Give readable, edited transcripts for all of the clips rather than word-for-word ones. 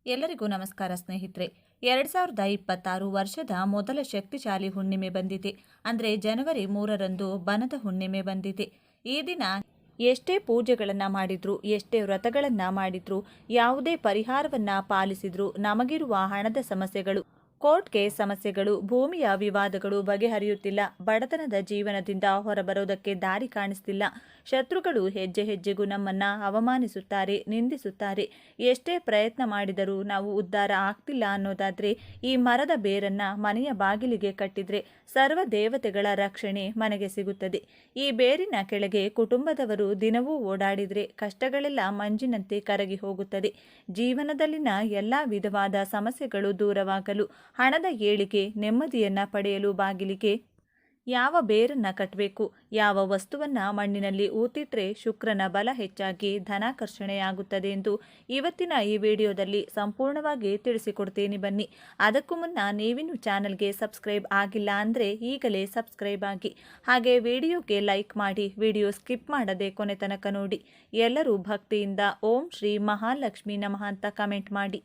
ಎಲ್ಲರಿಗೂ ನಮಸ್ಕಾರ ಸ್ನೇಹಿತರೆ. 2026 ವರ್ಷದ ಮೊದಲ ಶಕ್ತಿಶಾಲಿ ಹುಣ್ಣಿಮೆ ಬಂದಿದೆ. ಅಂದರೆ ಜನವರಿ 3ರಂದು ಬನದ ಹುಣ್ಣಿಮೆ ಬಂದಿದೆ. ಈ ದಿನ ಎಷ್ಟೇ ಪೂಜೆಗಳನ್ನು ಮಾಡಿದ್ರು, ಎಷ್ಟೇ ವ್ರತಗಳನ್ನು ಮಾಡಿದ್ರು, ಯಾವುದೇ ಪರಿಹಾರವನ್ನು ಪಾಲಿಸಿದ್ರು ನಮಗಿರುವ ಹಣದ ಸಮಸ್ಯೆಗಳು, ಕೋರ್ಟ್ ಕೇಸ್ ಸಮಸ್ಯೆಗಳು, ಭೂಮಿಯ ವಿವಾದಗಳು ಬಗೆಹರಿಯುತ್ತಿಲ್ಲ. ಬಡತನದ ಜೀವನದಿಂದ ಹೊರಬರೋದಕ್ಕೆ ದಾರಿ ಕಾಣಿಸ್ತಿಲ್ಲ. ಶತ್ರುಗಳು ಹೆಜ್ಜೆ ಹೆಜ್ಜೆಗೂ ನಮ್ಮನ್ನ ಅವಮಾನಿಸುತ್ತಾರೆ, ನಿಂದಿಸುತ್ತಾರೆ. ಎಷ್ಟೇ ಪ್ರಯತ್ನ ಮಾಡಿದರೂ ನಾವು ಉದ್ಧಾರ ಆಗ್ತಿಲ್ಲ ಅನ್ನೋದಾದ್ರೆ ಈ ಮರದ ಬೇರನ್ನ ಮನೆಯ ಬಾಗಿಲಿಗೆ ಕಟ್ಟಿದ್ರೆ ಸರ್ವ ದೇವತೆಗಳ ರಕ್ಷಣೆ ಮನೆಗೆ ಸಿಗುತ್ತದೆ. ಈ ಬೇರಿನ ಕೆಳಗೆ ಕುಟುಂಬದವರು ದಿನವೂ ಓಡಾಡಿದ್ರೆ ಕಷ್ಟಗಳೆಲ್ಲ ಮಂಜಿನಂತೆ ಕರಗಿ ಹೋಗುತ್ತದೆ. ಜೀವನದಲ್ಲಿನ ಎಲ್ಲ ವಿಧವಾದ ಸಮಸ್ಯೆಗಳು ದೂರವಾಗಲು, ಹಣದ ಏಳಿಗೆ, ನೆಮ್ಮದಿಯನ್ನ ಪಡೆಯಲು ಬಾಗಿಲಿಗೆ ಯಾವ ಬೇರನ್ನ ಕಟ್ಟಬೇಕು, ಯಾವ ವಸ್ತುವನ್ನ ಮಣ್ಣಿನಲ್ಲಿ ಊತಿಟ್ರೆ ಶುಕ್ರನ ಬಲ ಹೆಚ್ಚಾಗಿ ಧನಾಕರ್ಷಣೆಯಾಗುತ್ತದೆ ಎಂದು ಇವತ್ತಿನ ಈ ವಿಡಿಯೋದಲ್ಲಿ ಸಂಪೂರ್ಣವಾಗಿ ತಿಳಿಸಿಕೊಡ್ತೀನಿ. ಬನ್ನಿ. ಅದಕ್ಕೂ ಮುನ್ನ ನೀವಿನ್ನು ಚಾನಲ್ಗೆ ಸಬ್ಸ್ಕ್ರೈಬ್ ಆಗಿಲ್ಲ ಅಂದರೆ ಈಗಲೇ ಸಬ್ಸ್ಕ್ರೈಬ್ ಆಗಿ, ಹಾಗೆ ವಿಡಿಯೋಗೆ ಲೈಕ್ ಮಾಡಿ, ವಿಡಿಯೋ ಸ್ಕಿಪ್ ಮಾಡದೆ ಕೊನೆ ತನಕ ನೋಡಿ. ಎಲ್ಲರೂ ಭಕ್ತಿಯಿಂದ ಓಂ ಶ್ರೀ ಮಹಾಲಕ್ಷ್ಮಿ ನಮಃ ಅಂತ ಕಮೆಂಟ್ ಮಾಡಿ.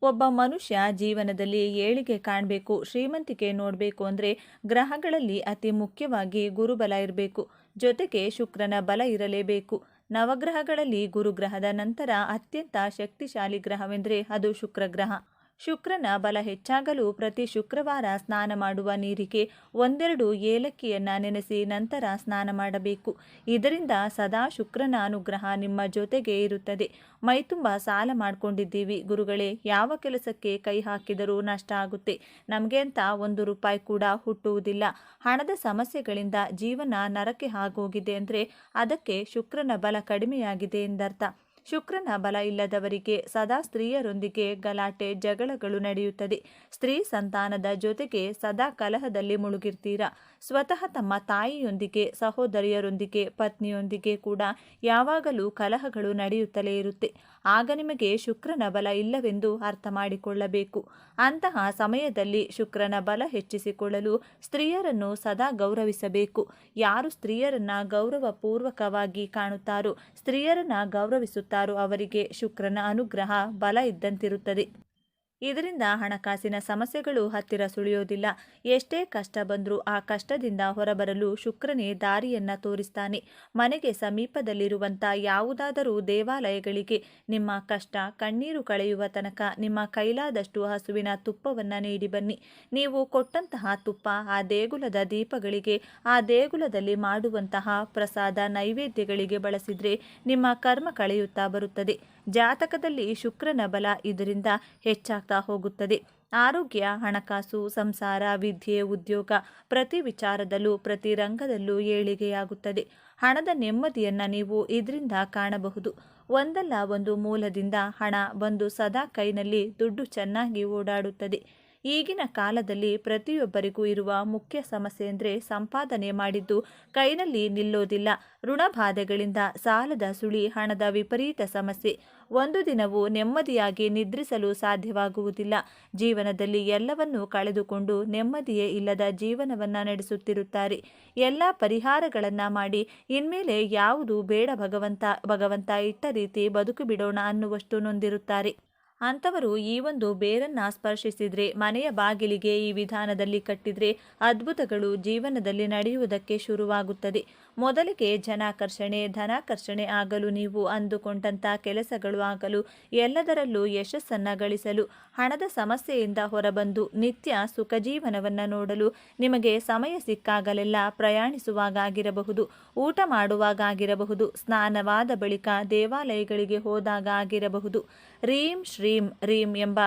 ಒಬ್ಬ ಮನುಷ್ಯ ಜೀವನದಲ್ಲಿ ಏಳಿಗೆ ಕಾಣಬೇಕು, ಶ್ರೀಮಂತಿಕೆ ನೋಡಬೇಕು ಅಂದರೆ ಗ್ರಹಗಳಲ್ಲಿ ಅತಿ ಮುಖ್ಯವಾಗಿ ಗುರುಬಲ ಇರಬೇಕು. ಜೊತೆಗೆ ಶುಕ್ರನ ಬಲ ಇರಲೇಬೇಕು. ನವಗ್ರಹಗಳಲ್ಲಿ ಗುರುಗ್ರಹದ ನಂತರ ಅತ್ಯಂತ ಶಕ್ತಿಶಾಲಿ ಗ್ರಹವೆಂದರೆ ಅದು ಶುಕ್ರ ಗ್ರಹ. ಶುಕ್ರನ ಬಲ ಹೆಚ್ಚಾಗಲು ಪ್ರತಿ ಶುಕ್ರವಾರ ಸ್ನಾನ ಮಾಡುವ ನೀರಿಗೆ ಒಂದೆರಡು ಏಲಕ್ಕಿಯನ್ನು ನೆನೆಸಿ ನಂತರ ಸ್ನಾನ ಮಾಡಬೇಕು. ಇದರಿಂದ ಸದಾ ಶುಕ್ರನ ಅನುಗ್ರಹ ನಿಮ್ಮ ಜೊತೆಗೆ ಇರುತ್ತದೆ. ಮೈತುಂಬ ಸಾಲ ಮಾಡ್ಕೊಂಡಿದ್ದೀವಿ ಗುರುಗಳೇ, ಯಾವ ಕೆಲಸಕ್ಕೆ ಕೈ ಹಾಕಿದರೂ ನಷ್ಟ ಆಗುತ್ತೆ, ನಮಗೆ ಅಂತ 1 ರೂಪಾಯಿ ಕೂಡ ಹುಟ್ಟುವುದಿಲ್ಲ, ಹಣದ ಸಮಸ್ಯೆಗಳಿಂದ ಜೀವನ ನರಕೆ ಆಗೋಗಿದೆ ಅಂದರೆ ಅದಕ್ಕೆ ಶುಕ್ರನ ಬಲ ಕಡಿಮೆಯಾಗಿದೆ ಎಂದರ್ಥ. ಶುಕ್ರನ ಬಲ ಇಲ್ಲದವರಿಗೆ ಸದಾ ಸ್ತ್ರೀಯರೊಂದಿಗೆ ಗಲಾಟೆ ಜಗಳಗಳು ನಡೆಯುತ್ತದೆ. ಸ್ತ್ರೀ ಸಂತಾನದ ಜೊತೆಗೆ ಸದಾ ಕಲಹದಲ್ಲಿ ಮುಳುಗಿರ್ತೀರಾ. ಸ್ವತಃ ತಮ್ಮ ತಾಯಿಯೊಂದಿಗೆ, ಸಹೋದರಿಯರೊಂದಿಗೆ, ಪತ್ನಿಯೊಂದಿಗೆ ಕೂಡ ಯಾವಾಗಲೂ ಕಲಹಗಳು ನಡೆಯುತ್ತಲೇ ಇರುತ್ತೆ. ಆಗ ನಿಮಗೆ ಶುಕ್ರನ ಬಲ ಇಲ್ಲವೆಂದು ಅರ್ಥ ಮಾಡಿಕೊಳ್ಳಬೇಕು. ಅಂತಹ ಸಮಯದಲ್ಲಿ ಶುಕ್ರನ ಬಲ ಹೆಚ್ಚಿಸಿಕೊಳ್ಳಲು ಸ್ತ್ರೀಯರನ್ನು ಸದಾ ಗೌರವಿಸಬೇಕು. ಯಾರು ಸ್ತ್ರೀಯರನ್ನ ಗೌರವಪೂರ್ವಕವಾಗಿ ಕಾಣುತ್ತಾರೋ, ಸ್ತ್ರೀಯರನ್ನ ಗೌರವಿಸುತ್ತಾರೋ ಅವರಿಗೆ ಶುಕ್ರನ ಅನುಗ್ರಹ ಬಲ ಇದ್ದಂತಿರುತ್ತದೆ. ಇದರಿಂದ ಹಣಕಾಸಿನ ಸಮಸ್ಯೆಗಳು ಹತ್ತಿರ ಸುಳಿಯೋದಿಲ್ಲ. ಎಷ್ಟೇ ಕಷ್ಟ ಬಂದರೂ ಆ ಕಷ್ಟದಿಂದ ಹೊರಬರಲು ಶುಕ್ರನೇ ದಾರಿಯನ್ನ ತೋರಿಸ್ತಾನೆ. ಮನೆಗೆ ಸಮೀಪದಲ್ಲಿರುವಂಥ ಯಾವುದಾದರೂ ದೇವಾಲಯಗಳಿಗೆ ನಿಮ್ಮ ಕಷ್ಟ ಕಣ್ಣೀರು ಕಳೆಯುವ ತನಕ ನಿಮ್ಮ ಕೈಲಾದಷ್ಟು ಹಸುವಿನ ತುಪ್ಪವನ್ನು ನೀಡಿ ಬನ್ನಿ. ನೀವು ಕೊಟ್ಟಂತಹ ತುಪ್ಪ ಆ ದೇಗುಲದ ದೀಪಗಳಿಗೆ, ಆ ದೇಗುಲದಲ್ಲಿ ಮಾಡುವಂತಹ ಪ್ರಸಾದ ನೈವೇದ್ಯಗಳಿಗೆ ಬಳಸಿದ್ರೆ ನಿಮ್ಮ ಕರ್ಮ ಕಳೆಯುತ್ತಾ ಬರುತ್ತದೆ. ಜಾತಕದಲ್ಲಿ ಶುಕ್ರನ ಬಲ ಇದರಿಂದ ಹೆಚ್ಚಾಗ್ತಾ ಹೋಗುತ್ತದೆ. ಆರೋಗ್ಯ, ಹಣಕಾಸು, ಸಂಸಾರ, ವಿದ್ಯೆ, ಉದ್ಯೋಗ ಪ್ರತಿ ವಿಚಾರದಲ್ಲೂ ಪ್ರತಿ ರಂಗದಲ್ಲೂ ಏಳಿಗೆಯಾಗುತ್ತದೆ. ಹಣದ ನೆಮ್ಮದಿಯನ್ನು ನೀವು ಇದರಿಂದ ಕಾಣಬಹುದು. ಒಂದಲ್ಲ ಒಂದು ಮೂಲದಿಂದ ಹಣ ಬಂದು ಸದಾ ಕೈನಲ್ಲಿ ದುಡ್ಡು ಚೆನ್ನಾಗಿ ಓಡಾಡುತ್ತದೆ. ಈಗಿನ ಕಾಲದಲ್ಲಿ ಪ್ರತಿಯೊಬ್ಬರಿಗೂ ಇರುವ ಮುಖ್ಯ ಸಮಸ್ಯೆ ಅಂದರೆ ಸಂಪಾದನೆ ಮಾಡಿದ್ದು ಕೈನಲ್ಲಿ ನಿಲ್ಲೋದಿಲ್ಲ. ಋಣಬಾಧೆಗಳಿಂದ, ಸಾಲದ ಸುಳಿ, ಹಣದ ವಿಪರೀತ ಸಮಸ್ಯೆ. ಒಂದು ದಿನವೂ ನೆಮ್ಮದಿಯಾಗಿ ನಿದ್ರಿಸಲು ಸಾಧ್ಯವಾಗುವುದಿಲ್ಲ. ಜೀವನದಲ್ಲಿ ಎಲ್ಲವನ್ನೂ ಕಳೆದುಕೊಂಡು ನೆಮ್ಮದಿಯೇ ಇಲ್ಲದ ಜೀವನವನ್ನು ನಡೆಸುತ್ತಿರುತ್ತಾರೆ. ಎಲ್ಲ ಪರಿಹಾರಗಳನ್ನ ಮಾಡಿ ಇನ್ಮೇಲೆ ಯಾವುದು ಬೇಡ ಭಗವಂತ ಇಟ್ಟ ರೀತಿ ಬದುಕು ಬಿಡೋಣ ಅನ್ನುವಷ್ಟು ನೊಂದಿರುತ್ತಾರೆ. ಅಂಥವರು ಈ ಒಂದು ಬೇರನ್ನ ಸ್ಪರ್ಶಿಸಿದ್ರೆ, ಮನೆಯ ಬಾಗಿಲಿಗೆ ಈ ವಿಧಾನದಲ್ಲಿ ಕಟ್ಟಿದ್ರೆ ಅದ್ಭುತಗಳು ಜೀವನದಲ್ಲಿ ನಡೆಯುವುದಕ್ಕೆ ಶುರುವಾಗುತ್ತದೆ. ಮೊದಲಿಗೆ ಜನಾಕರ್ಷಣೆ, ಧನಾಕರ್ಷಣೆ ಆಗಲು, ನೀವು ಅಂದುಕೊಂಡಂಥ ಕೆಲಸಗಳು ಆಗಲು, ಎಲ್ಲದರಲ್ಲೂ ಯಶಸ್ಸನ್ನು ಗಳಿಸಲು, ಹಣದ ಸಮಸ್ಯೆಯಿಂದ ಹೊರಬಂದು ನಿತ್ಯ ಸುಖಜೀವನವನ್ನು ನೋಡಲು ನಿಮಗೆ ಸಮಯ ಸಿಕ್ಕಾಗಲೆಲ್ಲ ಪ್ರಯಾಣಿಸುವಾಗಾಗಿರಬಹುದು, ಊಟ ಮಾಡುವಾಗಾಗಿರಬಹುದು, ಸ್ನಾನವಾದ ಬಳಿಕ ದೇವಾಲಯಗಳಿಗೆ ಹೋದಾಗ ಆಗಿರಬಹುದು. ರೀಂ ಶ್ರೀಂ ರೀಂ ಎಂಬ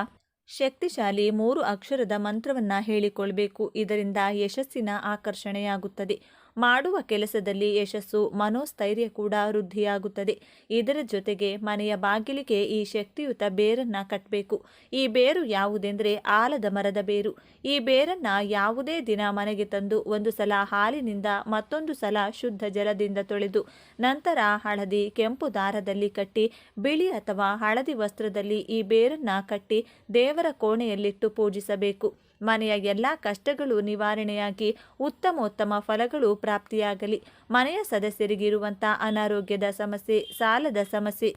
ಶಕ್ತಿಶಾಲಿ 3 ಅಕ್ಷರದ ಮಂತ್ರವನ್ನು ಹೇಳಿಕೊಳ್ಬೇಕು. ಇದರಿಂದ ಯಶಸ್ಸಿನ ಆಕರ್ಷಣೆಯಾಗುತ್ತದೆ. ಮಾಡುವ ಕೆಲಸದಲ್ಲಿ ಯಶಸ್ಸು, ಮನೋಸ್ಥೈರ್ಯ ಕೂಡ ವೃದ್ಧಿಯಾಗುತ್ತದೆ. ಇದರ ಜೊತೆಗೆ ಮನೆಯ ಬಾಗಿಲಿಗೆ ಈ ಶಕ್ತಿಯುತ ಬೇರನ್ನ ಕಟ್ಟಬೇಕು. ಈ ಬೇರು ಯಾವುದೆಂದರೆ ಆಲದ ಮರದ ಬೇರು. ಈ ಬೇರನ್ನ ಯಾವುದೇ ದಿನ ಮನೆಗೆ ತಂದು ಒಂದು ಸಲ ಹಾಲಿನಿಂದ, ಮತ್ತೊಂದು ಸಲ ಶುದ್ಧ ಜಲದಿಂದ ತೊಳೆದು, ನಂತರ ಹಳದಿ ಕೆಂಪು ದಾರದಲ್ಲಿ ಕಟ್ಟಿ, ಬಿಳಿ ಅಥವಾ ಹಳದಿ ವಸ್ತ್ರದಲ್ಲಿ ಈ ಬೇರನ್ನ ಕಟ್ಟಿ ದೇವರ ಕೋಣೆಯಲ್ಲಿಟ್ಟು ಪೂಜಿಸಬೇಕು. ಮನೆಯ ಎಲ್ಲ ಕಷ್ಟಗಳು ನಿವಾರಣೆಯಾಗಿ ಉತ್ತಮೋತ್ತಮ ಫಲಗಳು ಪ್ರಾಪ್ತಿಯಾಗಲಿ. ಮನೆಯ ಸದಸ್ಯರಿಗಿರುವಂಥ ಅನಾರೋಗ್ಯದ ಸಮಸ್ಯೆ, ಸಾಲದ ಸಮಸ್ಯೆ,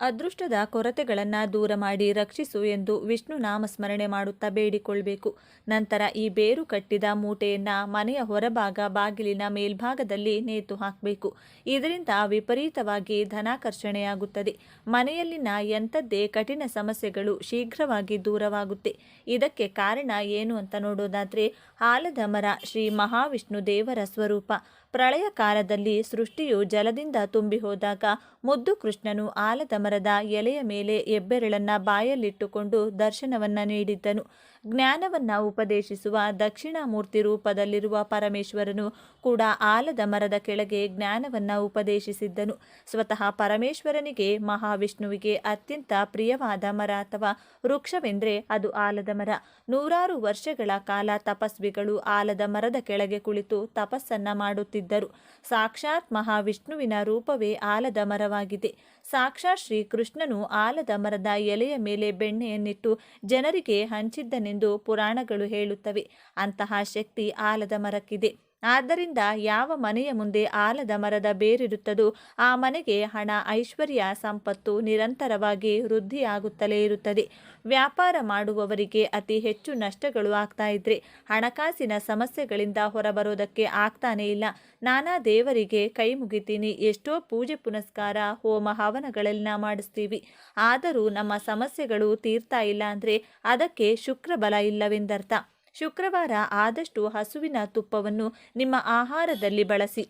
ಅದೃಷ್ಟದ ಕೊರತೆಗಳನ್ನು ದೂರ ಮಾಡಿ ರಕ್ಷಿಸು ಎಂದು ವಿಷ್ಣು ನಾಮಸ್ಮರಣೆ ಮಾಡುತ್ತಾ ಬೇಡಿಕೊಳ್ಬೇಕು. ನಂತರ ಈ ಬೇರು ಕಟ್ಟಿದ ಮೂಟೆಯನ್ನು ಮನೆಯ ಹೊರಭಾಗ ಬಾಗಿಲಿನ ಮೇಲ್ಭಾಗದಲ್ಲಿ ನೇತು ಹಾಕಬೇಕು. ಇದರಿಂದ ವಿಪರೀತವಾಗಿ ಧನಾಕರ್ಷಣೆಯಾಗುತ್ತದೆ. ಮನೆಯಲ್ಲಿನ ಎಂಥದ್ದೇ ಕಠಿಣ ಸಮಸ್ಯೆಗಳು ಶೀಘ್ರವಾಗಿ ದೂರವಾಗುತ್ತೆ. ಇದಕ್ಕೆ ಕಾರಣ ಏನು ಅಂತ ನೋಡೋದಾದರೆ, ಆಲದ ಮರ ಶ್ರೀ ಮಹಾವಿಷ್ಣು ದೇವರ ಸ್ವರೂಪ. ಪ್ರಳಯ ಕಾಲದಲ್ಲಿ ಸೃಷ್ಟಿಯು ಜಲದಿಂದ ತುಂಬಿ ಹೋದಾಗ ಮುದ್ದು ಕೃಷ್ಣನು ಆಲದ ಮರದ ಎಲೆಯ ಮೇಲೆ ಹೆಬ್ಬೆರಳನ್ನ ಬಾಯಲ್ಲಿಟ್ಟುಕೊಂಡು ದರ್ಶನವನ್ನ ನೀಡಿದ್ದನು. ಜ್ಞಾನವನ್ನ ಉಪದೇಶಿಸುವ ದಕ್ಷಿಣಾಮೂರ್ತಿ ರೂಪದಲ್ಲಿರುವ ಪರಮೇಶ್ವರನು ಕೂಡ ಆಲದ ಮರದ ಕೆಳಗೆ ಜ್ಞಾನವನ್ನ ಉಪದೇಶಿಸಿದ್ದನು. ಸ್ವತಃ ಪರಮೇಶ್ವರನಿಗೆ ಮಹಾವಿಷ್ಣುವಿಗೆ ಅತ್ಯಂತ ಪ್ರಿಯವಾದ ಮರ ಅಥವಾ ವೃಕ್ಷವೆಂದರೆ ಅದು ಆಲದ ಮರ. ನೂರಾರು ವರ್ಷಗಳ ಕಾಲ ತಪಸ್ವಿಗಳು ಆಲದ ಮರದ ಕೆಳಗೆ ಕುಳಿತು ತಪಸ್ಸನ್ನ ಮಾಡುತ್ತಿದ್ದರು. ಸಾಕ್ಷಾತ್ ಮಹಾವಿಷ್ಣುವಿನ ರೂಪವೇ ಆಲದ ಮರವಾಗಿದೆ. ಸಾಕ್ಷಾತ್ ಶ್ರೀ ಕೃಷ್ಣನು ಆಲದ ಮರದ ಎಲೆಯ ಮೇಲೆ ಬೆಣ್ಣೆಯನ್ನಿಟ್ಟು ಜನರಿಗೆ ಹಂಚಿದ್ದನೆಂದು ಪುರಾಣಗಳು ಹೇಳುತ್ತವೆ. ಅಂತಹ ಶಕ್ತಿ ಆಲದ ಮರಕ್ಕಿದೆ. ಆದ್ದರಿಂದ ಯಾವ ಮನೆಯ ಮುಂದೆ ಆಲದ ಮರದ ಬೇರಿರುತ್ತದೋ ಆ ಮನೆಗೆ ಹಣ, ಐಶ್ವರ್ಯ, ಸಂಪತ್ತು ನಿರಂತರವಾಗಿ ವೃದ್ಧಿಯಾಗುತ್ತಲೇ ಇರುತ್ತದೆ. ವ್ಯಾಪಾರ ಮಾಡುವವರಿಗೆ ಅತಿ ಹೆಚ್ಚು ನಷ್ಟಗಳು ಆಗ್ತಾ ಇದ್ರೆ ಹಣಕಾಸಿನ ಸಮಸ್ಯೆಗಳಿಂದ ಹೊರಬರೋದಕ್ಕೆ ಆಗ್ತಾನೇ ಇಲ್ಲ. ನಾನಾ ದೇವರಿಗೆ ಕೈ ಮುಗಿತೀನಿ, ಎಷ್ಟೋ ಪೂಜೆ ಪುನಸ್ಕಾರ, ಹೋಮ ಹವನಗಳೆಲ್ಲ ಮಾಡಿಸ್ತೀವಿ. ಆದರೂ ನಮ್ಮ ಸಮಸ್ಯೆಗಳು ತೀರ್ತಾ ಇಲ್ಲ ಅಂದರೆ ಅದಕ್ಕೆ ಶುಕ್ರ ಬಲ ಇಲ್ಲವೆಂದರ್ಥ. ಶುಕ್ರವಾರ ಆದಷ್ಟು ಹಸುವಿನ ತುಪ್ಪವನ್ನು ನಿಮ್ಮ ಆಹಾರದಲ್ಲಿ ಬಳಸಿ.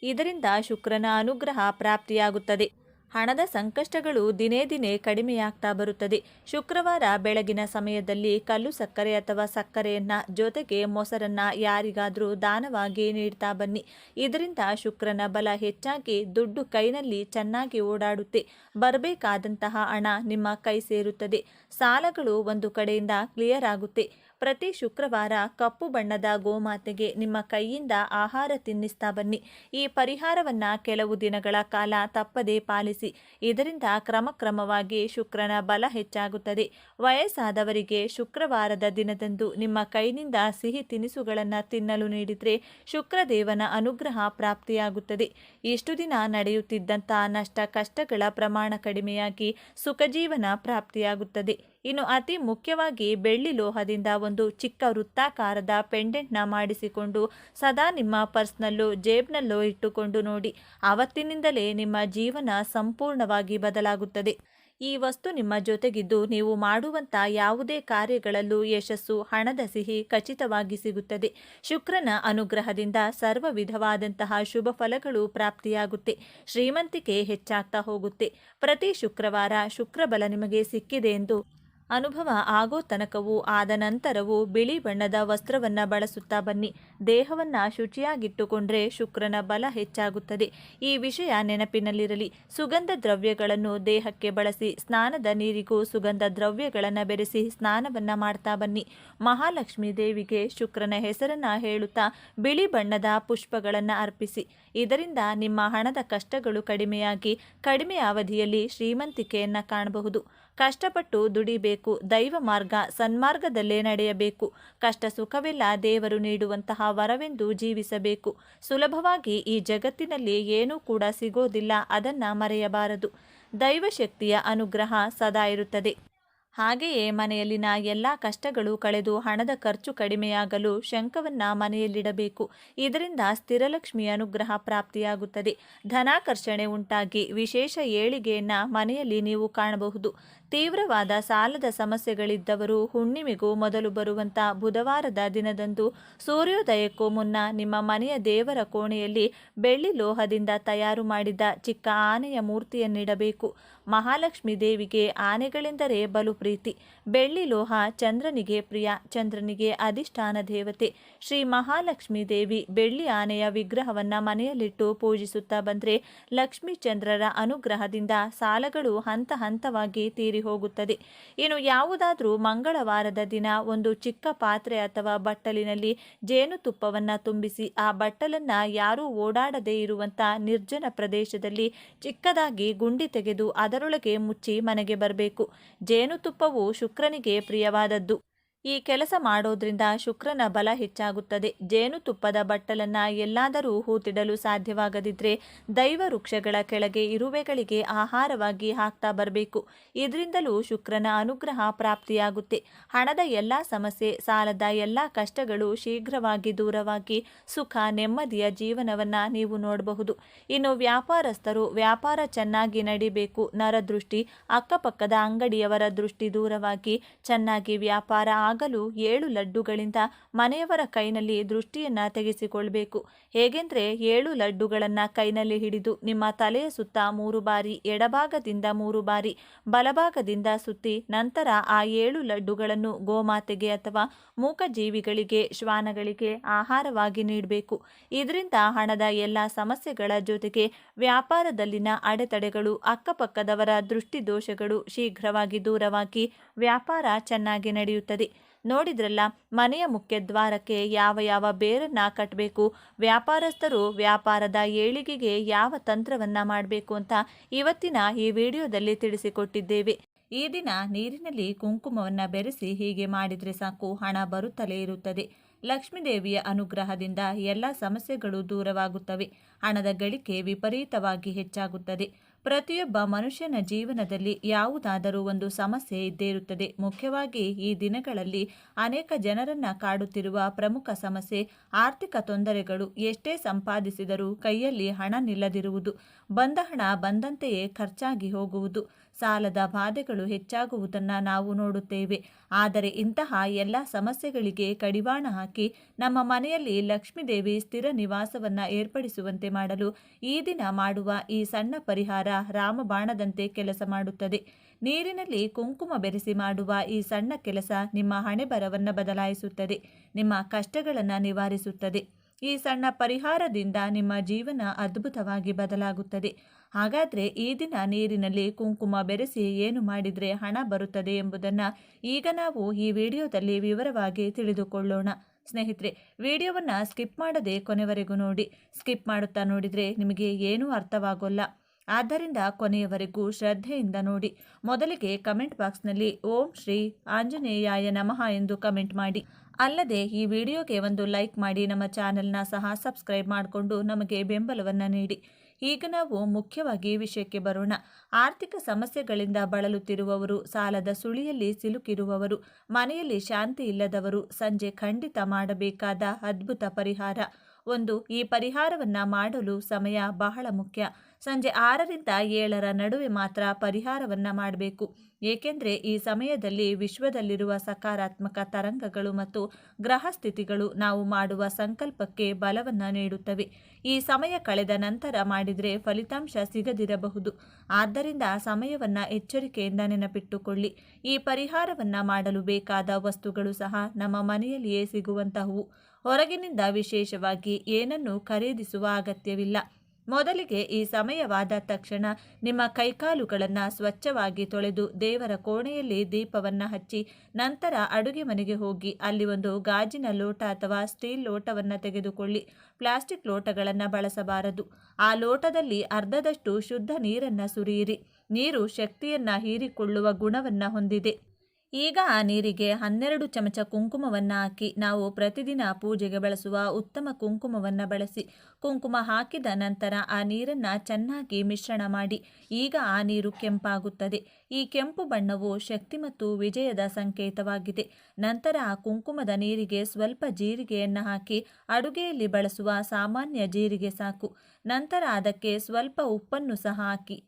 ಇದರಿಂದ ಶುಕ್ರನ ಅನುಗ್ರಹ ಪ್ರಾಪ್ತಿಯಾಗುತ್ತದೆ. ಹಣದ ಸಂಕಷ್ಟಗಳು ದಿನೇ ದಿನೇ ಕಡಿಮೆಯಾಗ್ತಾ ಬರುತ್ತದೆ. ಶುಕ್ರವಾರ ಬೆಳಗಿನ ಸಮಯದಲ್ಲಿ ಕಲ್ಲು ಸಕ್ಕರೆ ಅಥವಾ ಸಕ್ಕರೆಯನ್ನ ಜೊತೆಗೆ ಮೊಸರನ್ನ ಯಾರಿಗಾದರೂ ದಾನವಾಗಿ ನೀಡ್ತಾ ಬನ್ನಿ. ಇದರಿಂದ ಶುಕ್ರನ ಬಲ ಹೆಚ್ಚಾಗಿ ದುಡ್ಡು ಕೈನಲ್ಲಿ ಚೆನ್ನಾಗಿ ಓಡಾಡುತ್ತೆ. ಬರಬೇಕಾದಂತಹ ಹಣ ನಿಮ್ಮ ಕೈ ಸೇರುತ್ತದೆ. ಸಾಲಗಳು ಒಂದು ಕಡೆಯಿಂದ ಕ್ಲಿಯರ್ ಆಗುತ್ತೆ. ಪ್ರತಿ ಶುಕ್ರವಾರ ಕಪ್ಪು ಬಣ್ಣದ ಗೋಮಾತೆಗೆ ನಿಮ್ಮ ಕೈಯಿಂದ ಆಹಾರ ತಿನ್ನಿಸ್ತಾ ಬನ್ನಿ. ಈ ಪರಿಹಾರವನ್ನ ಕೆಲವು ದಿನಗಳ ಕಾಲ ತಪ್ಪದೇ ಪಾಲಿಸಿ. ಇದರಿಂದ ಕ್ರಮಕ್ರಮವಾಗಿ ಶುಕ್ರನ ಬಲ ಹೆಚ್ಚಾಗುತ್ತದೆ. ವಯಸ್ಸಾದವರಿಗೆ ಶುಕ್ರವಾರದ ದಿನದಂದು ನಿಮ್ಮ ಕೈನಿಂದ ಸಿಹಿ ತಿನಿಸುಗಳನ್ನು ತಿನ್ನಲು ನೀಡಿದರೆ ಶುಕ್ರದೇವನ ಅನುಗ್ರಹ ಪ್ರಾಪ್ತಿಯಾಗುತ್ತದೆ. ಇಷ್ಟು ದಿನ ನಡೆಯುತ್ತಿದ್ದಂಥ ನಷ್ಟ ಕಷ್ಟಗಳ ಪ್ರಮಾಣ ಕಡಿಮೆಯಾಗಿ ಸುಖಜೀವನ ಪ್ರಾಪ್ತಿಯಾಗುತ್ತದೆ. ಇನ್ನು ಅತಿ ಮುಖ್ಯವಾಗಿ ಬೆಳ್ಳಿ ಲೋಹದಿಂದ ಒಂದು ಚಿಕ್ಕ ವೃತ್ತಾಕಾರದ ಪೆಂಡೆಂಟ್ನ ಮಾಡಿಸಿಕೊಂಡು ಸದಾ ನಿಮ್ಮ ಪರ್ಸ್ನಲ್ಲೋ ಜೇಬ್ನಲ್ಲೋ ಇಟ್ಟುಕೊಂಡು ನೋಡಿ. ಆವತ್ತಿನಿಂದಲೇ ನಿಮ್ಮ ಜೀವನ ಸಂಪೂರ್ಣವಾಗಿ ಬದಲಾಗುತ್ತದೆ. ಈ ವಸ್ತು ನಿಮ್ಮ ಜೊತೆಗಿದ್ದು ನೀವು ಮಾಡುವಂಥ ಯಾವುದೇ ಕಾರ್ಯಗಳಲ್ಲೂ ಯಶಸ್ಸು, ಹಣದ ಸಿಹಿ ಖಚಿತವಾಗಿ ಸಿಗುತ್ತದೆ. ಶುಕ್ರನ ಅನುಗ್ರಹದಿಂದ ಸರ್ವ ವಿಧವಾದಂತಹ ಶುಭ ಫಲಗಳು ಪ್ರಾಪ್ತಿಯಾಗುತ್ತೆ. ಶ್ರೀಮಂತಿಕೆ ಹೆಚ್ಚಾಗ್ತಾ ಹೋಗುತ್ತೆ. ಪ್ರತಿ ಶುಕ್ರವಾರ ಶುಕ್ರಬಲ ನಿಮಗೆ ಸಿಕ್ಕಿದೆ ಎಂದು ಅನುಭವ ಆಗೋ ತನಕವೂ ಆದ ನಂತರವೂ ಬಿಳಿ ಬಣ್ಣದ ವಸ್ತ್ರವನ್ನು ಬಳಸುತ್ತಾ ಬನ್ನಿ. ದೇಹವನ್ನು ಶುಚಿಯಾಗಿಟ್ಟುಕೊಂಡ್ರೆ ಶುಕ್ರನ ಬಲ ಹೆಚ್ಚಾಗುತ್ತದೆ. ಈ ವಿಷಯ ನೆನಪಿನಲ್ಲಿರಲಿ. ಸುಗಂಧ ದ್ರವ್ಯಗಳನ್ನು ದೇಹಕ್ಕೆ ಬಳಸಿ. ಸ್ನಾನದ ನೀರಿಗೂ ಸುಗಂಧ ದ್ರವ್ಯಗಳನ್ನು ಬೆರೆಸಿ ಸ್ನಾನವನ್ನು ಮಾಡ್ತಾ ಬನ್ನಿ. ಮಹಾಲಕ್ಷ್ಮೀ ದೇವಿಗೆ ಶುಕ್ರನ ಹೆಸರನ್ನು ಹೇಳುತ್ತಾ ಬಿಳಿ ಬಣ್ಣದ ಪುಷ್ಪಗಳನ್ನು ಅರ್ಪಿಸಿ. ಇದರಿಂದ ನಿಮ್ಮ ಹಣದ ಕಷ್ಟಗಳು ಕಡಿಮೆಯಾಗಿ ಕಡಿಮೆ ಅವಧಿಯಲ್ಲಿ ಶ್ರೀಮಂತಿಕೆಯನ್ನು ಕಾಣಬಹುದು. ಕಷ್ಟಪಟ್ಟು ದುಡಿಬೇಕು. ದೈವ ಮಾರ್ಗ ಸನ್ಮಾರ್ಗದಲ್ಲೇ ನಡೆಯಬೇಕು. ಕಷ್ಟ ಸುಖವೆಲ್ಲ ದೇವರು ನೀಡುವಂತಹ ವರವೆಂದು ಜೀವಿಸಬೇಕು. ಸುಲಭವಾಗಿ ಈ ಜಗತ್ತಿನಲ್ಲಿ ಏನೂ ಕೂಡ ಸಿಗೋದಿಲ್ಲ. ಅದನ್ನು ಮರೆಯಬಾರದು. ದೈವಶಕ್ತಿಯ ಅನುಗ್ರಹ ಸದಾ ಇರುತ್ತದೆ. ಹಾಗೆಯೇ ಮನೆಯಲ್ಲಿನ ಎಲ್ಲ ಕಷ್ಟಗಳು ಕಳೆದು ಹಣದ ಖರ್ಚು ಕಡಿಮೆಯಾಗಲು ಶಂಖವನ್ನು ಮನೆಯಲ್ಲಿಡಬೇಕು. ಇದರಿಂದ ಸ್ಥಿರಲಕ್ಷ್ಮಿಯ ಅನುಗ್ರಹ ಪ್ರಾಪ್ತಿಯಾಗುತ್ತದೆ. ಧನಾಕರ್ಷಣೆ ಉಂಟಾಗಿ ವಿಶೇಷ ಏಳಿಗೆಯನ್ನು ಮನೆಯಲ್ಲಿ ನೀವು ಕಾಣಬಹುದು. ತೀವ್ರವಾದ ಸಾಲದ ಸಮಸ್ಯೆಗಳಿದ್ದವರು ಹುಣ್ಣಿಮೆಗೂ ಮೊದಲು ಬರುವಂಥ ಬುಧವಾರದ ದಿನದಂದು ಸೂರ್ಯೋದಯಕ್ಕೂ ಮುನ್ನ ನಿಮ್ಮ ಮನೆಯ ದೇವರ ಕೋಣೆಯಲ್ಲಿ ಬೆಳ್ಳಿ ಲೋಹದಿಂದ ತಯಾರು ಮಾಡಿದ ಚಿಕ್ಕ ಆನೆಯ ಮೂರ್ತಿಯನ್ನಿಡಬೇಕು. ಮಹಾಲಕ್ಷ್ಮೀ ದೇವಿಗೆ ಆನೆಗಳೆಂದರೆ ಬಲು ಪ್ರೀತಿ. ಬೆಳ್ಳಿ ಲೋಹ ಚಂದ್ರನಿಗೆ ಪ್ರಿಯ. ಚಂದ್ರನಿಗೆ ಅಧಿಷ್ಠಾನ ದೇವತೆ. ಶ್ರೀ ಮಹಾಲಕ್ಷ್ಮೀ ದೇವಿ ಬೆಳ್ಳಿ ಆನೆಯ ವಿಗ್ರಹವನ್ನು ಮನೆಯಲ್ಲಿಟ್ಟು ಪೂಜಿಸುತ್ತಾ ಬಂದರೆ ಲಕ್ಷ್ಮೀ ಚಂದ್ರರ ಅನುಗ್ರಹದಿಂದ ಸಾಲಗಳು ಹಂತ ಹಂತವಾಗಿ ತೀರಿ ಹೋಗುತ್ತದೆ. ಇನ್ನು ಯಾವುದಾದ್ರೂ ಮಂಗಳವಾರದ ದಿನ ಒಂದು ಚಿಕ್ಕ ಪಾತ್ರೆ ಅಥವಾ ಬಟ್ಟಲಿನಲ್ಲಿ ಜೇನುತುಪ್ಪವನ್ನು ತುಂಬಿಸಿ ಆ ಬಟ್ಟಲನ್ನು ಯಾರೂ ಓಡಾಡದೇ ಇರುವಂಥ ನಿರ್ಜನ ಪ್ರದೇಶದಲ್ಲಿ ಚಿಕ್ಕದಾಗಿ ಗುಂಡಿ ತೆಗೆದು ಅದರೊಳಗೆ ಮುಚ್ಚಿ ಮನೆಗೆ ಬರಬೇಕು. ಜೇನುತುಪ್ಪವು ಶುಕ್ರನಿಗೆ ಪ್ರಿಯವಾದದ್ದು. ಈ ಕೆಲಸ ಮಾಡೋದ್ರಿಂದ ಶುಕ್ರನ ಬಲ ಹೆಚ್ಚಾಗುತ್ತದೆ. ಜೇನುತುಪ್ಪದ ಬಟ್ಟಲನ್ನ ಎಲ್ಲಾದರೂ ಹೂತಿಡಲು ಸಾಧ್ಯವಾಗದಿದ್ರೆ ದೈವ ವೃಕ್ಷಗಳ ಕೆಳಗೆ ಇರುವೆಗಳಿಗೆ ಆಹಾರವಾಗಿ ಹಾಕ್ತಾ ಬರಬೇಕು. ಇದರಿಂದಲೂ ಶುಕ್ರನ ಅನುಗ್ರಹ ಪ್ರಾಪ್ತಿಯಾಗುತ್ತೆ. ಹಣದ ಎಲ್ಲ ಸಮಸ್ಯೆ, ಸಾಲದ ಎಲ್ಲ ಕಷ್ಟಗಳು ಶೀಘ್ರವಾಗಿ ದೂರವಾಗಿ ಸುಖ ನೆಮ್ಮದಿಯ ಜೀವನವನ್ನ ನೀವು ನೋಡಬಹುದು. ಇನ್ನು ವ್ಯಾಪಾರಸ್ಥರು ವ್ಯಾಪಾರ ಚೆನ್ನಾಗಿ ನಡಿಬೇಕು. ನರದೃಷ್ಟಿ, ಅಕ್ಕಪಕ್ಕದ ಅಂಗಡಿಯವರ ದೃಷ್ಟಿ ದೂರವಾಗಿ ಚೆನ್ನಾಗಿ ವ್ಯಾಪಾರ ಆಗಲು 7 ಲಡ್ಡುಗಳಿಂದ ಮನೆಯವರ ಕೈನಲ್ಲಿ ದೃಷ್ಟಿಯನ್ನ ತೆಗೆಸಿಕೊಳ್ಬೇಕು. ಹೇಗೆಂದ್ರೆ 7 ಲಡ್ಡುಗಳನ್ನ ಕೈನಲ್ಲಿ ಹಿಡಿದು ನಿಮ್ಮ ತಲೆಯ ಸುತ್ತ 3 ಬಾರಿ, ಎಡಭಾಗದಿಂದ 3 ಬಾರಿ, ಬಲಭಾಗದಿಂದ ಸುತ್ತಿ ನಂತರ ಆ 7 ಲಡ್ಡುಗಳನ್ನು ಗೋಮಾತೆಗೆ ಅಥವಾ ಮೂಕಜೀವಿಗಳಿಗೆ, ಶ್ವಾನಗಳಿಗೆ ಆಹಾರವಾಗಿ ನೀಡಬೇಕು. ಇದರಿಂದ ಹಣದ ಎಲ್ಲ ಸಮಸ್ಯೆಗಳ ಜೊತೆಗೆ ವ್ಯಾಪಾರದಲ್ಲಿನ ಅಡೆತಡೆಗಳು, ಅಕ್ಕಪಕ್ಕದವರ ದೃಷ್ಟಿ ದೋಷಗಳು ಶೀಘ್ರವಾಗಿ ದೂರವಾಗಿ ವ್ಯಾಪಾರ ಚೆನ್ನಾಗಿ ನಡೆಯುತ್ತದೆ. ನೋಡಿದ್ರಲ್ಲ, ಮನೆಯ ಮುಖ್ಯ ದ್ವಾರಕ್ಕೆ ಯಾವ ಯಾವ ಬೇರನ್ನ ಕಟ್ಟಬೇಕು, ವ್ಯಾಪಾರಸ್ಥರು ವ್ಯಾಪಾರದ ಏಳಿಗೆಗೆ ಯಾವ ತಂತ್ರವನ್ನ ಮಾಡಬೇಕು ಅಂತ ಇವತ್ತಿನ ಈ ವಿಡಿಯೋದಲ್ಲಿ ತಿಳಿಸಿಕೊಟ್ಟಿದ್ದೇವೆ. ಈ ದಿನ ನೀರಿನಲ್ಲಿ ಕುಂಕುಮವನ್ನ ಬೆರೆಸಿ ಹೀಗೆ ಮಾಡಿದ್ರೆ ಸಾಕು, ಹಣ ಬರುತ್ತಲೇ ಇರುತ್ತದೆ. ಲಕ್ಷ್ಮೀದೇವಿಯ ಅನುಗ್ರಹದಿಂದ ಎಲ್ಲ ಸಮಸ್ಯೆಗಳು ದೂರವಾಗುತ್ತವೆ. ಹಣದ ಗಳಿಕೆ ವಿಪರೀತವಾಗಿ ಹೆಚ್ಚಾಗುತ್ತದೆ. ಪ್ರತಿಯೊಬ್ಬ ಮನುಷ್ಯನ ಜೀವನದಲ್ಲಿ ಯಾವುದಾದರೂ ಒಂದು ಸಮಸ್ಯೆ ಇದ್ದೇ ಇರುತ್ತದೆ. ಮುಖ್ಯವಾಗಿ ಈ ದಿನಗಳಲ್ಲಿ ಅನೇಕ ಜನರನ್ನ ಕಾಡುತ್ತಿರುವ ಪ್ರಮುಖ ಸಮಸ್ಯೆ ಆರ್ಥಿಕ ತೊಂದರೆಗಳು. ಎಷ್ಟೇ ಸಂಪಾದಿಸಿದರೂ ಕೈಯಲ್ಲಿ ಹಣ ನಿಲ್ಲದಿರುವುದು, ಬಂದ ಹಣ ಬಂದಂತೆಯೇ ಖರ್ಚಾಗಿ ಹೋಗುವುದು, ಸಾಲದ ಬಾಧೆಗಳು ಹೆಚ್ಚಾಗುವುದನ್ನು ನಾವು ನೋಡುತ್ತೇವೆ. ಆದರೆ ಇಂತಹ ಎಲ್ಲ ಸಮಸ್ಯೆಗಳಿಗೆ ಕಡಿವಾಣ ಹಾಕಿ ನಮ್ಮ ಮನೆಯಲ್ಲಿ ಲಕ್ಷ್ಮೀದೇವಿ ಸ್ಥಿರ ನಿವಾಸವನ್ನ ಏರ್ಪಡಿಸುವಂತೆ ಮಾಡಲು ಈ ದಿನ ಮಾಡುವ ಈ ಸಣ್ಣ ಪರಿಹಾರ ರಾಮಬಾಣದಂತೆ ಕೆಲಸ ಮಾಡುತ್ತದೆ. ನೀರಿನಲ್ಲಿ ಕುಂಕುಮ ಬೆರೆಸಿ ಮಾಡುವ ಈ ಸಣ್ಣ ಕೆಲಸ ನಿಮ್ಮ ಹಣೆಬರವನ್ನು ಬದಲಾಯಿಸುತ್ತದೆ, ನಿಮ್ಮ ಕಷ್ಟಗಳನ್ನು ನಿವಾರಿಸುತ್ತದೆ. ಈ ಸಣ್ಣ ಪರಿಹಾರದಿಂದ ನಿಮ್ಮ ಜೀವನ ಅದ್ಭುತವಾಗಿ ಬದಲಾಗುತ್ತದೆ. ಹಾಗಾದರೆ ಈ ದಿನ ನೀರಿನಲ್ಲಿ ಕುಂಕುಮ ಬೆರೆಸಿ ಏನು ಮಾಡಿದರೆ ಹಣ ಬರುತ್ತದೆ ಎಂಬುದನ್ನು ಈಗ ನಾವು ಈ ವಿಡಿಯೋದಲ್ಲಿ ವಿವರವಾಗಿ ತಿಳಿದುಕೊಳ್ಳೋಣ. ಸ್ನೇಹಿತರೆ, ವಿಡಿಯೋವನ್ನು ಸ್ಕಿಪ್ ಮಾಡದೆ ಕೊನೆವರೆಗೂ ನೋಡಿ. ಸ್ಕಿಪ್ ಮಾಡುತ್ತಾ ನೋಡಿದರೆ ನಿಮಗೆ ಏನೂ ಅರ್ಥವಾಗೋಲ್ಲ. ಆದ್ದರಿಂದ ಕೊನೆಯವರೆಗೂ ಶ್ರದ್ಧೆಯಿಂದ ನೋಡಿ. ಮೊದಲಿಗೆ ಕಮೆಂಟ್ ಬಾಕ್ಸ್ನಲ್ಲಿ ಓಂ ಶ್ರೀ ಆಂಜನೇಯಾಯ ನಮಃ ಎಂದು ಕಮೆಂಟ್ ಮಾಡಿ. ಅಲ್ಲದೆ ಈ ವಿಡಿಯೋಗೆ ಒಂದು ಲೈಕ್ ಮಾಡಿ, ನಮ್ಮ ಚಾನೆಲ್ನ ಸಹ ಸಬ್ಸ್ಕ್ರೈಬ್ ಮಾಡಿಕೊಂಡು ನಮಗೆ ಬೆಂಬಲವನ್ನು ನೀಡಿ. ಈಗ ನಾವು ಮುಖ್ಯವಾಗಿ ವಿಷಯಕ್ಕೆ ಬರೋಣ. ಆರ್ಥಿಕ ಸಮಸ್ಯೆಗಳಿಂದ ಬಳಲುತ್ತಿರುವವರು, ಸಾಲದ ಸುಳಿಯಲ್ಲಿ ಸಿಲುಕಿರುವವರು, ಮನೆಯಲ್ಲಿ ಶಾಂತಿ ಇಲ್ಲದವರು ಸಂಜೆ ಖಂಡಿತ ಮಾಡಬೇಕಾದ ಅದ್ಭುತ ಪರಿಹಾರ ಒಂದು. ಈ ಪರಿಹಾರವನ್ನ ಮಾಡಲು ಸಮಯ ಬಹಳ ಮುಖ್ಯ. ಸಂಜೆ 6ರಿಂದ 7ರ ನಡುವೆ ಮಾತ್ರ ಪರಿಹಾರವನ್ನ ಮಾಡಬೇಕು. ಏಕೆಂದರೆ ಈ ಸಮಯದಲ್ಲಿ ವಿಶ್ವದಲ್ಲಿರುವ ಸಕಾರಾತ್ಮಕ ತರಂಗಗಳು ಮತ್ತು ಗ್ರಹ ಸ್ಥಿತಿಗಳು ನಾವು ಮಾಡುವ ಸಂಕಲ್ಪಕ್ಕೆ ಬಲವನ್ನು ನೀಡುತ್ತವೆ. ಈ ಸಮಯ ಕಳೆದ ನಂತರ ಮಾಡಿದರೆ ಫಲಿತಾಂಶ ಸಿಗದಿರಬಹುದು. ಆದ್ದರಿಂದ ಸಮಯವನ್ನು ಎಚ್ಚರಿಕೆಯಿಂದ ನೆನಪಿಟ್ಟುಕೊಳ್ಳಿ. ಈ ಪರಿಹಾರವನ್ನ ಮಾಡಲು ಬೇಕಾದ ವಸ್ತುಗಳು ಸಹ ನಮ್ಮ ಮನೆಯಲ್ಲಿಯೇ ಸಿಗುವಂತಹವು. ಹೊರಗಿನಿಂದ ವಿಶೇಷವಾಗಿ ಏನನ್ನು ಖರೀದಿಸುವ ಅಗತ್ಯವಿಲ್ಲ. ಮೊದಲಿಗೆ ಈ ಸಮಯವಾದ ತಕ್ಷಣ ನಿಮ್ಮ ಕೈಕಾಲುಗಳನ್ನು ಸ್ವಚ್ಛವಾಗಿ ತೊಳೆದು ದೇವರ ಕೋಣೆಯಲ್ಲಿ ದೀಪವನ್ನು ಹಚ್ಚಿ ನಂತರ ಅಡುಗೆ ಮನೆಗೆ ಹೋಗಿ ಅಲ್ಲಿ ಒಂದು ಗಾಜಿನ ಲೋಟ ಅಥವಾ ಸ್ಟೀಲ್ ಲೋಟವನ್ನು ತೆಗೆದುಕೊಳ್ಳಿ. ಪ್ಲಾಸ್ಟಿಕ್ ಲೋಟಗಳನ್ನು ಬಳಸಬಾರದು. ಆ ಲೋಟದಲ್ಲಿ ಅರ್ಧದಷ್ಟು ಶುದ್ಧ ನೀರನ್ನು ಸುರಿಯಿರಿ. ನೀರು ಶಕ್ತಿಯನ್ನು ಹೀರಿಕೊಳ್ಳುವ ಗುಣವನ್ನು ಹೊಂದಿದೆ. ಈಗ ಆ ನೀರಿಗೆ 12 ಚಮಚ ಕುಂಕುಮವನ್ನು ಹಾಕಿ, ನಾವು ಪ್ರತಿದಿನ ಪೂಜೆಗೆ ಬಳಸುವ ಉತ್ತಮ ಕುಂಕುಮವನ್ನು ಬಳಸಿ. ಕುಂಕುಮ ಹಾಕಿದ ನಂತರ ಆ ನೀರನ್ನು ಚೆನ್ನಾಗಿ ಮಿಶ್ರಣ ಮಾಡಿ. ಈಗ ಆ ನೀರು ಕೆಂಪಾಗುತ್ತದೆ. ಈ ಕೆಂಪು ಬಣ್ಣವು ಶಕ್ತಿ ಮತ್ತು ವಿಜಯದ ಸಂಕೇತವಾಗಿದೆ. ನಂತರ ಆ ಕುಂಕುಮದ ನೀರಿಗೆ ಸ್ವಲ್ಪ ಜೀರಿಗೆಯನ್ನು ಹಾಕಿ, ಅಡುಗೆಯಲ್ಲಿ ಬಳಸುವ ಸಾಮಾನ್ಯ ಜೀರಿಗೆ ಸಾಕು. ನಂತರ ಅದಕ್ಕೆ ಸ್ವಲ್ಪ ಉಪ್ಪನ್ನು ಸಹ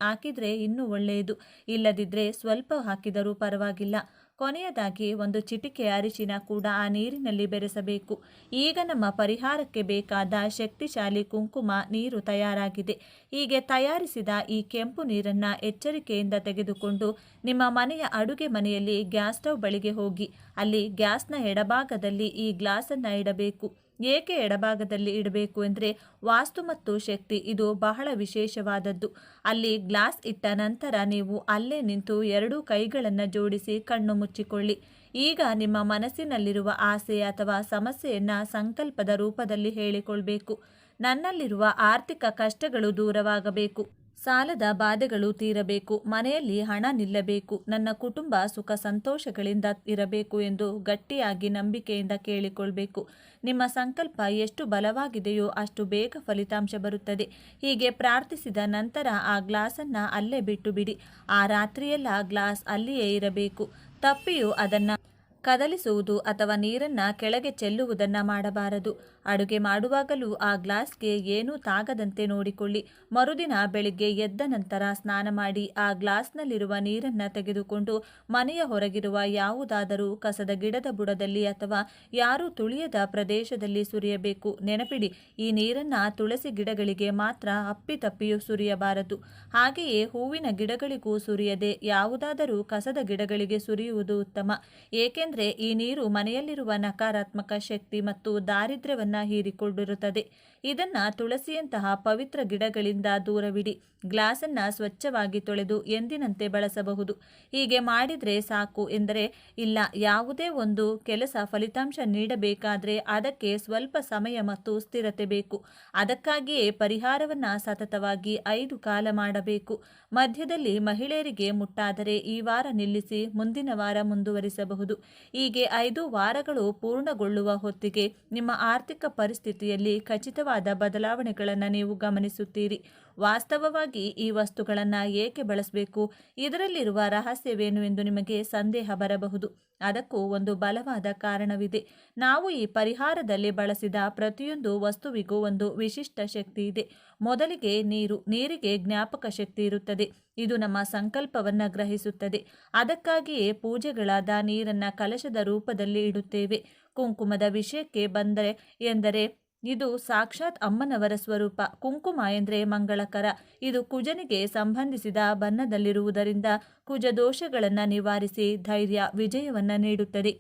ಹಾಕಿದರೆ ಇನ್ನೂ ಒಳ್ಳೆಯದು. ಇಲ್ಲದಿದ್ದರೆ ಸ್ವಲ್ಪ ಹಾಕಿದರೂ ಪರವಾಗಿಲ್ಲ. ಕೊನೆಯದಾಗಿ ಒಂದು ಚಿಟಿಕೆ ಅರಿಶಿನ ಕೂಡ ಆ ನೀರಿನಲ್ಲಿ ಬೆರೆಸಬೇಕು. ಈಗ ನಮ್ಮ ಪರಿಹಾರಕ್ಕೆ ಬೇಕಾದ ಶಕ್ತಿಶಾಲಿ ಕುಂಕುಮ ನೀರು ತಯಾರಾಗಿದೆ. ಹೀಗೆ ತಯಾರಿಸಿದ ಈ ಕೆಂಪು ನೀರನ್ನು ಎಚ್ಚರಿಕೆಯಿಂದ ತೆಗೆದುಕೊಂಡು ನಿಮ್ಮ ಮನೆಯ ಅಡುಗೆ ಮನೆಯಲ್ಲಿ ಗ್ಯಾಸ್ ಸ್ಟವ್ ಬಳಿಗೆ ಹೋಗಿ ಅಲ್ಲಿ ಗ್ಯಾಸ್ನ ಎಡಭಾಗದಲ್ಲಿ ಈ ಗ್ಲಾಸನ್ನು ಇಡಬೇಕು. ಏಕೆ ಎಡಭಾಗದಲ್ಲಿ ಇಡಬೇಕು ಅಂದರೆ ವಾಸ್ತು ಮತ್ತು ಶಕ್ತಿ ಇದು ಬಹಳ ವಿಶೇಷವಾದದ್ದು. ಅಲ್ಲಿ ಗ್ಲಾಸ್ ಇಟ್ಟ ನಂತರ ನೀವು ಅಲ್ಲೇ ನಿಂತು 2 ಕೈಗಳನ್ನು ಜೋಡಿಸಿ ಕಣ್ಣು ಮುಚ್ಚಿಕೊಳ್ಳಿ. ಈಗ ನಿಮ್ಮ ಮನಸ್ಸಿನಲ್ಲಿರುವ ಆಸೆ ಅಥವಾ ಸಮಸ್ಯೆಯನ್ನು ಸಂಕಲ್ಪದ ರೂಪದಲ್ಲಿ ಹೇಳಿಕೊಳ್ಬೇಕು. ನನ್ನಲ್ಲಿರುವ ಆರ್ಥಿಕ ಕಷ್ಟಗಳು ದೂರವಾಗಬೇಕು, ಸಾಲದ ಬಾಧೆಗಳು ತೀರಬೇಕು, ಮನೆಯಲ್ಲಿ ಹಣ ನಿಲ್ಲಬೇಕು, ನನ್ನ ಕುಟುಂಬ ಸುಖ ಸಂತೋಷಗಳಿಂದ ಇರಬೇಕು ಎಂದು ಗಟ್ಟಿಯಾಗಿ ನಂಬಿಕೆಯಿಂದ ಕೇಳಿಕೊಳ್ಬೇಕು. ನಿಮ್ಮ ಸಂಕಲ್ಪ ಎಷ್ಟು ಬಲವಾಗಿದೆಯೋ ಅಷ್ಟು ಬೇಗ ಫಲಿತಾಂಶ ಬರುತ್ತದೆ. ಹೀಗೆ ಪ್ರಾರ್ಥಿಸಿದ ನಂತರ ಆ ಗ್ಲಾಸನ್ನು ಅಲ್ಲೇ ಬಿಟ್ಟು ಬಿಡಿ. ಆ ರಾತ್ರಿಯೆಲ್ಲ ಗ್ಲಾಸ್ ಅಲ್ಲಿಯೇ ಇರಬೇಕು. ತಪ್ಪಿಯೂ ಅದನ್ನು ಕದಲಿಸುವುದು ಅಥವಾ ನೀರನ್ನು ಕೆಳಗೆ ಚೆಲ್ಲುವುದನ್ನು ಮಾಡಬಾರದು. ಅಡುಗೆ ಮಾಡುವಾಗಲೂ ಆ ಗ್ಲಾಸ್ಗೆ ಏನೂ ತಾಗದಂತೆ ನೋಡಿಕೊಳ್ಳಿ. ಮರುದಿನ ಬೆಳಿಗ್ಗೆ ಎದ್ದ ನಂತರ ಸ್ನಾನ ಮಾಡಿ ಆ ಗ್ಲಾಸ್ನಲ್ಲಿರುವ ನೀರನ್ನು ತೆಗೆದುಕೊಂಡು ಮನೆಯ ಹೊರಗಿರುವ ಯಾವುದಾದರೂ ಕಸದ ಗಿಡದ ಬುಡದಲ್ಲಿ ಅಥವಾ ಯಾರೂ ತುಳಿಯದ ಪ್ರದೇಶದಲ್ಲಿ ಸುರಿಯಬೇಕು. ನೆನಪಿಡಿ, ಈ ನೀರನ್ನು ತುಳಸಿ ಗಿಡಗಳಿಗೆ ಮಾತ್ರ ಅಪ್ಪಿತಪ್ಪಿಯೂ ಸುರಿಯಬಾರದು. ಹಾಗೆಯೇ ಹೂವಿನ ಗಿಡಗಳಿಗೂ ಸುರಿಯದೆ ಯಾವುದಾದರೂ ಕಸದ ಗಿಡಗಳಿಗೆ ಸುರಿಯುವುದು ಉತ್ತಮ. ಏಕೆಂದರೆ ಈ ನೀರು ಮನೆಯಲ್ಲಿರುವ ನಕಾರಾತ್ಮಕ ಶಕ್ತಿ ಮತ್ತು ದಾರಿದ್ರ್ಯವನ್ನು ಹೀರಿಕೊಂಡಿರುತ್ತದೆ. ಇದನ್ನು ತುಳಸಿಯಂತಹ ಪವಿತ್ರ ಗಿಡಗಳಿಂದ ದೂರವಿಡಿ. ಗ್ಲಾಸನ್ನು ಸ್ವಚ್ಛವಾಗಿ ತೊಳೆದು ಎಂದಿನಂತೆ ಬಳಸಬಹುದು. ಹೀಗೆ ಮಾಡಿದರೆ ಸಾಕು ಎಂದರೆ ಇಲ್ಲ. ಯಾವುದೇ ಒಂದು ಕೆಲಸ ಫಲಿತಾಂಶ ನೀಡಬೇಕಾದರೆ ಅದಕ್ಕೆ ಸ್ವಲ್ಪ ಸಮಯ ಮತ್ತು ಸ್ಥಿರತೆ ಬೇಕು. ಅದಕ್ಕಾಗಿಯೇ ಪರಿಹಾರವನ್ನು ಸತತವಾಗಿ 5 ಕಾಲ ಮಾಡಬೇಕು. ಮಧ್ಯದಲ್ಲಿ ಮಹಿಳೆಯರಿಗೆ ಮುಟ್ಟಾದರೆ ಈ ವಾರ ನಿಲ್ಲಿಸಿ ಮುಂದಿನ ವಾರ ಮುಂದುವರಿಸಬಹುದು. ಹೀಗೆ 5 ವಾರಗಳು ಪೂರ್ಣಗೊಳ್ಳುವ ಹೊತ್ತಿಗೆ ನಿಮ್ಮ ಆರ್ಥಿಕ ಪರಿಸ್ಥಿತಿಯಲ್ಲಿ ಖಚಿತವಾದ ಬದಲಾವಣೆಗಳನ್ನು ನೀವು ಗಮನಿಸುತ್ತೀರಿ. ವಾಸ್ತವವಾಗಿ ಈ ವಸ್ತುಗಳನ್ನು ಏಕೆ ಬಳಸಬೇಕು, ಇದರಲ್ಲಿರುವ ರಹಸ್ಯವೇನು ಎಂದು ನಿಮಗೆ ಸಂದೇಹ ಬರಬಹುದು. ಅದಕ್ಕೂ ಒಂದು ಬಲವಾದ ಕಾರಣವಿದೆ. ನಾವು ಈ ಪರಿಹಾರದಲ್ಲಿ ಬಳಸಿದ ಪ್ರತಿಯೊಂದು ವಸ್ತುವಿಗೂ ಒಂದು ವಿಶಿಷ್ಟ ಶಕ್ತಿ ಇದೆ. ಮೊದಲಿಗೆ ನೀರಿಗೆ ಜ್ಞಾಪಕ ಶಕ್ತಿ ಇರುತ್ತದೆ. ಇದು ನಮ್ಮ ಸಂಕಲ್ಪವನ್ನು ಗ್ರಹಿಸುತ್ತದೆ. ಅದಕ್ಕಾಗಿಯೇ ಪೂಜೆಗಳಾದ ನೀರನ್ನು ಕಲಶದ ರೂಪದಲ್ಲಿ ಇಡುತ್ತೇವೆ. ಕುಂಕುಮದ ವಿಷಯಕ್ಕೆ ಬಂದರೆ ಎಂದರೆ ಇದು ಸಾಕ್ಷಾತ್ ಅಮ್ಮನವರ ಸ್ವರೂಪ. ಕುಂಕುಮ ಎಂದರೆ ಮಂಗಳಕರ. ಇದು ಕುಜನಿಗೆ ಸಂಬಂಧಿಸಿದ ಬಣ್ಣದಲ್ಲಿರುವುದರಿಂದ ಕುಜ ದೋಷಗಳನ್ನು ನಿವಾರಿಸಿ ಧೈರ್ಯ, ವಿಜಯವನ್ನು ನೀಡುತ್ತದೆ.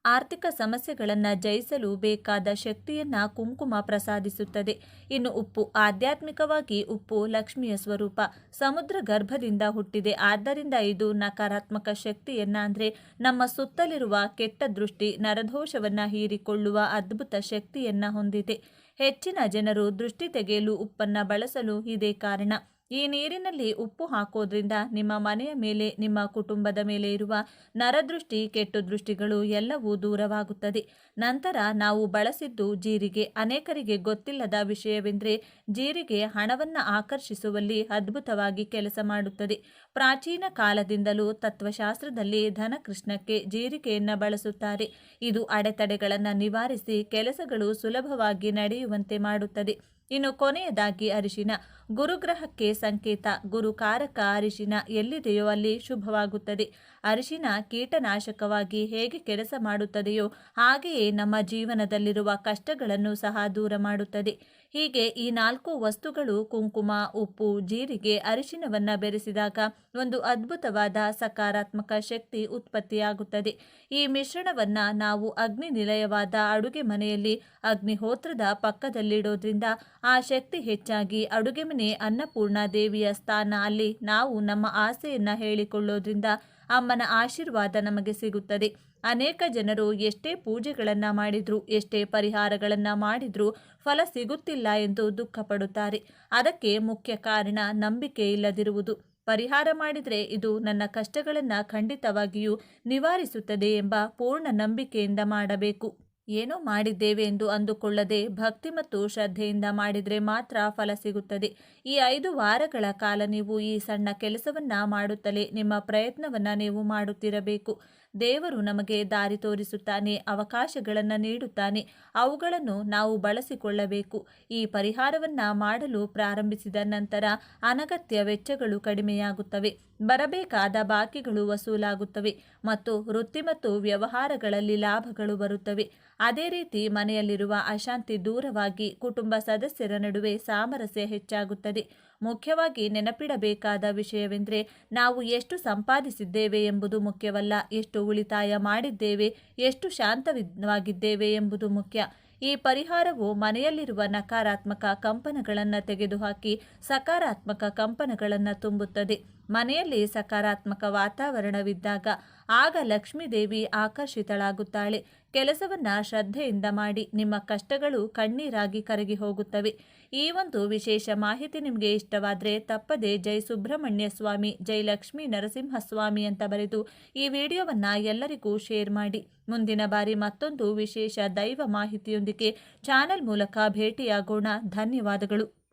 ಆರ್ಥಿಕ ಸಮಸ್ಯೆಗಳನ್ನು ಜಯಿಸಲು ಬೇಕಾದ ಶಕ್ತಿಯನ್ನು ಕುಂಕುಮ ಪ್ರಸಾದಿಸುತ್ತದೆ. ಇನ್ನು ಉಪ್ಪು, ಆಧ್ಯಾತ್ಮಿಕವಾಗಿ ಉಪ್ಪು ಲಕ್ಷ್ಮಿಯ ಸ್ವರೂಪ. ಸಮುದ್ರ ಗರ್ಭದಿಂದ ಹುಟ್ಟಿದೆ. ಆದ್ದರಿಂದ ಇದು ನಕಾರಾತ್ಮಕ ಶಕ್ತಿಯನ್ನು ಅಂದರೆ ನಮ್ಮ ಸುತ್ತಲಿರುವ ಕೆಟ್ಟ ದೃಷ್ಟಿ, ನರದೋಷವನ್ನು ಹೀರಿಕೊಳ್ಳುವ ಅದ್ಭುತ ಶಕ್ತಿಯನ್ನು ಹೊಂದಿದೆ. ಹೆಚ್ಚಿನ ಜನರು ದೃಷ್ಟಿ ತೆಗೆಯಲು ಉಪ್ಪನ್ನು ಬಳಸಲು ಇದೇ ಕಾರಣ. ಈ ನೀರಿನಲ್ಲಿ ಉಪ್ಪು ಹಾಕೋದ್ರಿಂದ ನಿಮ್ಮ ಮನೆಯ ಮೇಲೆ, ನಿಮ್ಮ ಕುಟುಂಬದ ಮೇಲೆ ಇರುವ ನರದೃಷ್ಟಿ, ಕೆಟ್ಟು ದೃಷ್ಟಿಗಳು ಎಲ್ಲವೂ ದೂರವಾಗುತ್ತದೆ. ನಂತರ ನಾವು ಬಳಸಿದ್ದು ಜೀರಿಗೆ. ಅನೇಕರಿಗೆ ಗೊತ್ತಿಲ್ಲದ ವಿಷಯವೆಂದರೆ ಜೀರಿಗೆ ಹಣವನ್ನು ಆಕರ್ಷಿಸುವಲ್ಲಿ ಅದ್ಭುತವಾಗಿ ಕೆಲಸ ಮಾಡುತ್ತದೆ. ಪ್ರಾಚೀನ ಕಾಲದಿಂದಲೂ ತತ್ವಶಾಸ್ತ್ರದಲ್ಲಿ ಧನಕೃಷ್ಣಕ್ಕೆ ಜೀರಿಗೆಯನ್ನು ಬಳಸುತ್ತಾರೆ. ಇದು ಅಡೆತಡೆಗಳನ್ನು ನಿವಾರಿಸಿ ಕೆಲಸಗಳು ಸುಲಭವಾಗಿ ನಡೆಯುವಂತೆ ಮಾಡುತ್ತದೆ. ಇನ್ನು ಕೊನೆಯದಾಗಿ ಅರಿಶಿನ. ಗುರುಗ್ರಹಕ್ಕೆ ಸಂಕೇತ. ಗುರುಕಾರಕ ಅರಿಶಿನ ಎಲ್ಲಿದೆಯೋ ಅಲ್ಲಿ ಶುಭವಾಗುತ್ತದೆ. ಅರಿಶಿನ ಕೀಟನಾಶಕವಾಗಿ ಹೇಗೆ ಕೆಲಸ ಮಾಡುತ್ತದೆಯೋ ಹಾಗೆಯೇ ನಮ್ಮ ಜೀವನದಲ್ಲಿರುವ ಕಷ್ಟಗಳನ್ನು ಸಹ ದೂರ ಮಾಡುತ್ತದೆ. ಹೀಗೆ ಈ 4 ವಸ್ತುಗಳು ಕುಂಕುಮ, ಉಪ್ಪು, ಜೀರಿಗೆ, ಅರಿಶಿನವನ್ನು ಬೆರೆಸಿದಾಗ ಒಂದು ಅದ್ಭುತವಾದ ಸಕಾರಾತ್ಮಕ ಶಕ್ತಿ ಉತ್ಪತ್ತಿಯಾಗುತ್ತದೆ. ಈ ಮಿಶ್ರಣವನ್ನು ನಾವು ಅಗ್ನಿ ನಿಲಯವಾದ ಅಡುಗೆ ಮನೆಯಲ್ಲಿ ಅಗ್ನಿಹೋತ್ರದ ಪಕ್ಕದಲ್ಲಿಡೋದ್ರಿಂದ ಆ ಶಕ್ತಿ ಹೆಚ್ಚಾಗಿ ಅಡುಗೆ ಮನೆ ಅನ್ನಪೂರ್ಣ ದೇವಿಯ ಸ್ಥಾನ. ಅಲ್ಲಿ ನಾವು ನಮ್ಮ ಆಸೆಯನ್ನು ಹೇಳಿಕೊಳ್ಳೋದ್ರಿಂದ ಅಮ್ಮನ ಆಶೀರ್ವಾದ ನಮಗೆ ಸಿಗುತ್ತದೆ. ಅನೇಕ ಜನರು ಎಷ್ಟೇ ಪೂಜೆಗಳನ್ನು ಮಾಡಿದರೂ, ಎಷ್ಟೇ ಪರಿಹಾರಗಳನ್ನು ಮಾಡಿದರೂ ಫಲ ಸಿಗುತ್ತಿಲ್ಲ ಎಂದು ದುಃಖಪಡುತ್ತಾರೆ. ಅದಕ್ಕೆ ಮುಖ್ಯ ಕಾರಣ ನಂಬಿಕೆ ಇಲ್ಲದಿರುವುದು. ಪರಿಹಾರ ಮಾಡಿದರೆ ಇದು ನನ್ನ ಕಷ್ಟಗಳನ್ನು ಖಂಡಿತವಾಗಿಯೂ ನಿವಾರಿಸುತ್ತದೆ ಎಂಬ ಪೂರ್ಣ ನಂಬಿಕೆಯಿಂದ ಮಾಡಬೇಕು. ಏನೋ ಮಾಡಿದ್ದೇವೆ ಎಂದು ಅಂದುಕೊಳ್ಳದೆ ಭಕ್ತಿ ಮತ್ತು ಶ್ರದ್ಧೆಯಿಂದ ಮಾಡಿದರೆ ಮಾತ್ರ ಫಲ ಸಿಗುತ್ತದೆ. ಈ 5 ವಾರಗಳ ಕಾಲ ನೀವು ಈ ಸಣ್ಣ ಕೆಲಸವನ್ನು ಮಾಡುತ್ತಲೇ ನಿಮ್ಮ ಪ್ರಯತ್ನವನ್ನು ನೀವು ಮಾಡುತ್ತಿರಬೇಕು. ದೇವರು ನಮಗೆ ದಾರಿ ತೋರಿಸುತ್ತಾನೆ, ಅವಕಾಶಗಳನ್ನು ನೀಡುತ್ತಾನೆ. ಅವುಗಳನ್ನು ನಾವು ಬಳಸಿಕೊಳ್ಳಬೇಕು. ಈ ಪರಿಹಾರವನ್ನು ಮಾಡಲು ಪ್ರಾರಂಭಿಸಿದ ನಂತರ ಅನಗತ್ಯ ವೆಚ್ಚಗಳು ಕಡಿಮೆಯಾಗುತ್ತವೆ, ಬರಬೇಕಾದ ಬಾಕಿಗಳು ವಸೂಲಾಗುತ್ತವೆ ಮತ್ತು ವೃತ್ತಿ ಮತ್ತು ವ್ಯವಹಾರಗಳಲ್ಲಿ ಲಾಭಗಳು ಬರುತ್ತವೆ. ಅದೇ ರೀತಿ ಮನೆಯಲ್ಲಿರುವ ಅಶಾಂತಿ ದೂರವಾಗಿ ಕುಟುಂಬ ಸದಸ್ಯರ ನಡುವೆ ಸಾಮರಸ್ಯ ಹೆಚ್ಚಾಗುತ್ತದೆ. ಮುಖ್ಯವಾಗಿ ನೆನಪಿಡಬೇಕಾದ ವಿಷಯವೆಂದರೆ ನಾವು ಎಷ್ಟು ಸಂಪಾದಿಸಿದ್ದೇವೆ ಎಂಬುದು ಮುಖ್ಯವಲ್ಲ, ಎಷ್ಟು ಉಳಿತಾಯ ಮಾಡಿದ್ದೇವೆ, ಎಷ್ಟು ಶಾಂತವಾಗಿದ್ದೇವೆ ಎಂಬುದು ಮುಖ್ಯ. ಈ ಪರಿಹಾರವು ಮನೆಯಲ್ಲಿರುವ ನಕಾರಾತ್ಮಕ ಕಂಪನಗಳನ್ನು ತೆಗೆದುಹಾಕಿ ಸಕಾರಾತ್ಮಕ ಕಂಪನಗಳನ್ನು ತುಂಬುತ್ತದೆ. ಮನೆಯಲ್ಲಿ ಸಕಾರಾತ್ಮಕ ವಾತಾವರಣವಿದ್ದಾಗ ಆಗ ಲಕ್ಷ್ಮೀದೇವಿ ಆಕರ್ಷಿತಳಾಗುತ್ತಾಳೆ. ಕೆಲಸವನ್ನ ಶ್ರದ್ಧೆಯಿಂದ ಮಾಡಿ, ನಿಮ್ಮ ಕಷ್ಟಗಳು ಕಣ್ಣೀರಾಗಿ ಕರಗಿ ಹೋಗುತ್ತವೆ. ಈ ಒಂದು ವಿಶೇಷ ಮಾಹಿತಿ ನಿಮಗೆ ಇಷ್ಟವಾದರೆ ತಪ್ಪದೆ ಜೈ ಸುಬ್ರಹ್ಮಣ್ಯ ಸ್ವಾಮಿ, ಜೈ ಲಕ್ಷ್ಮೀ ನರಸಿಂಹಸ್ವಾಮಿ ಅಂತ ಬರೆದು ಈ ವಿಡಿಯೋವನ್ನು ಎಲ್ಲರಿಗೂ ಶೇರ್ ಮಾಡಿ. ಮುಂದಿನ ಬಾರಿ ಮತ್ತೊಂದು ವಿಶೇಷ ದೈವ ಮಾಹಿತಿಯೊಂದಿಗೆ ಚಾನೆಲ್ ಮೂಲಕ ಭೇಟಿಯಾಗೋಣ. ಧನ್ಯವಾದಗಳು.